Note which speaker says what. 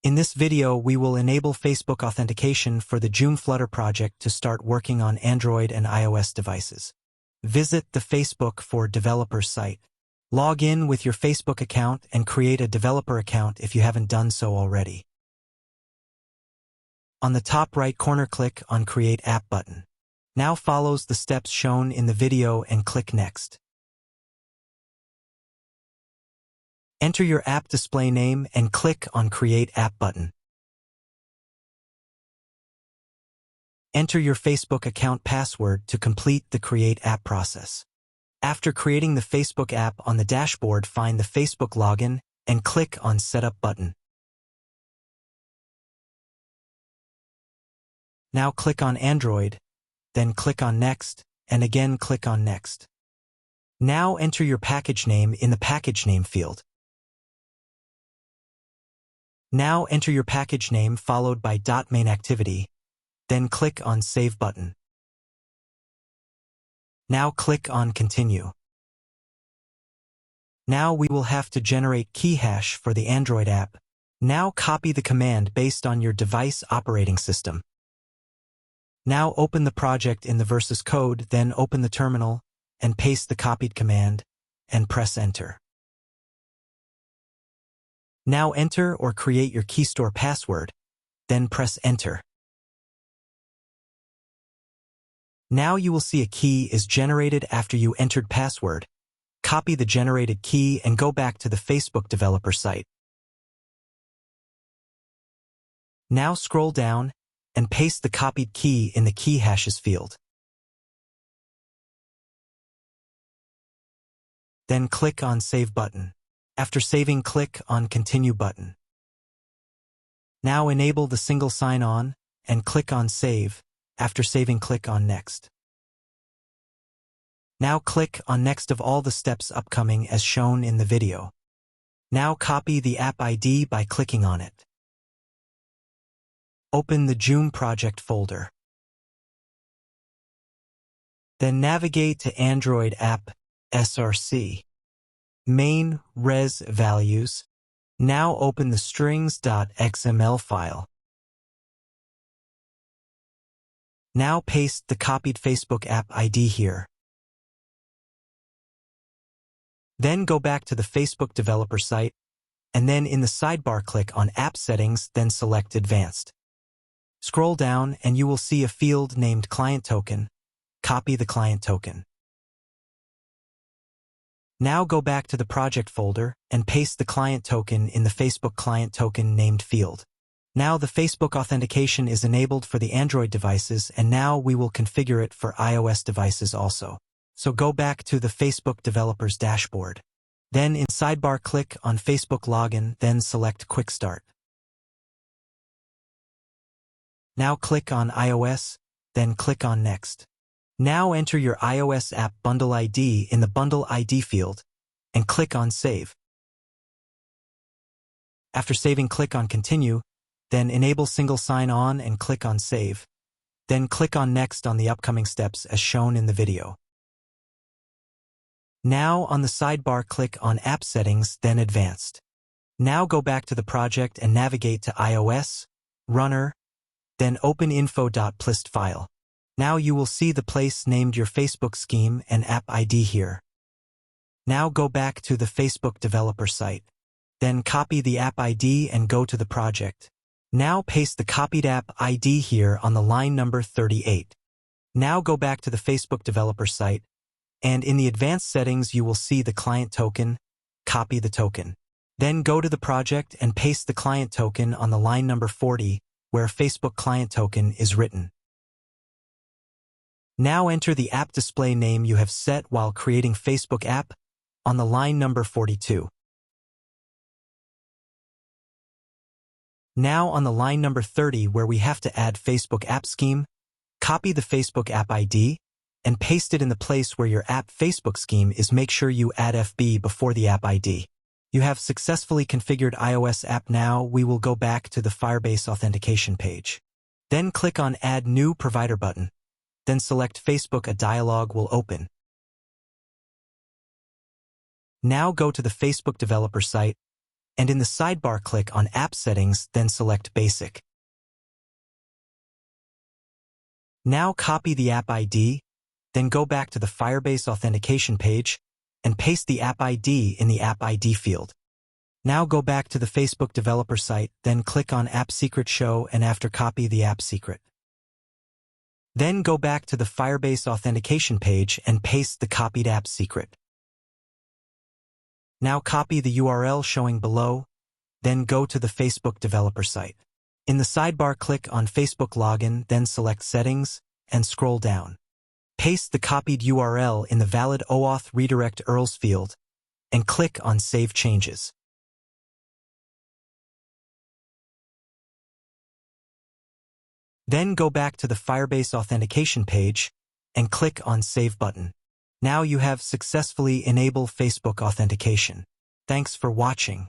Speaker 1: In this video, we will enable Facebook authentication for the Jhoom Flutter project to start working on Android and iOS devices. Visit the Facebook for Developers site. Log in with your Facebook account and create a developer account if you haven't done so already. On the top right corner, click on Create App button. Now follows the steps shown in the video and click Next. Enter your app display name and click on Create App button. Enter your Facebook account password to complete the Create App process. After creating the Facebook app on the dashboard, find the Facebook login and click on Setup button. Now click on Android, then click on Next, and again click on Next. Now enter your package name in the package name field. Now enter your package name followed by .main activity, then click on Save button. Now click on Continue. Now we will have to generate key hash for the Android app. Now copy the command based on your device operating system. Now open the project in the Versus code, then open the terminal and paste the copied command and press Enter. Now enter or create your key store password, then press Enter. Now you will see a key is generated after you entered password. Copy the generated key and go back to the Facebook developer site. Now scroll down and paste the copied key in the key hashes field. Then click on Save button. After saving, click on Continue button. Now enable the single sign-on and click on Save. After saving, click on Next. Now click on Next of all the steps upcoming as shown in the video. Now copy the app ID by clicking on it. Open the Jhoom project folder. Then navigate to Android app, src. Main res values. Now open the strings.xml file. Now paste the copied Facebook app ID here. Then go back to the Facebook developer site, and then in the sidebar click on App Settings, then select Advanced. Scroll down and you will see a field named Client Token. Copy the client token. Now go back to the project folder and paste the client token in the Facebook client token named field. Now the Facebook authentication is enabled for the Android devices, and now we will configure it for iOS devices also. So go back to the Facebook developers dashboard. Then in sidebar click on Facebook login, then select Quick Start. Now click on iOS, then click on Next. Now enter your iOS app bundle ID in the bundle ID field and click on Save. After saving, click on Continue, then enable single sign-on and click on Save. Then click on Next on the upcoming steps as shown in the video. Now on the sidebar click on App Settings, then Advanced. Now go back to the project and navigate to iOS, Runner, then open info.plist file. Now you will see the place named your Facebook scheme and app ID here. Now go back to the Facebook developer site. Then copy the app ID and go to the project. Now paste the copied app ID here on the line number 38. Now go back to the Facebook developer site, and in the advanced settings you will see the client token. Copy the token. Then go to the project and paste the client token on the line number 40, where Facebook client token is written. Now enter the app display name you have set while creating Facebook app on the line number 42. Now on the line number 30, where we have to add Facebook app scheme, copy the Facebook app ID and paste it in the place where your app Facebook scheme is. Make sure you add FB before the app ID. You have successfully configured iOS app. Now we will go back to the Firebase authentication page. Then click on Add New Provider button. Then select Facebook. A dialog will open. Now go to the Facebook developer site and in the sidebar click on App Settings, then select Basic. Now copy the app ID, then go back to the Firebase authentication page and paste the app ID in the app ID field. Now go back to the Facebook developer site, then click on App Secret Show and after copy the app secret. Then go back to the Firebase authentication page and paste the copied app secret. Now copy the URL showing below, then go to the Facebook developer site. In the sidebar, click on Facebook Login, then select Settings, and scroll down. Paste the copied URL in the Valid OAuth Redirect URLs field, and click on Save Changes. Then go back to the Firebase authentication page, and click on Save button. Now you have successfully enabled Facebook authentication. Thanks for watching.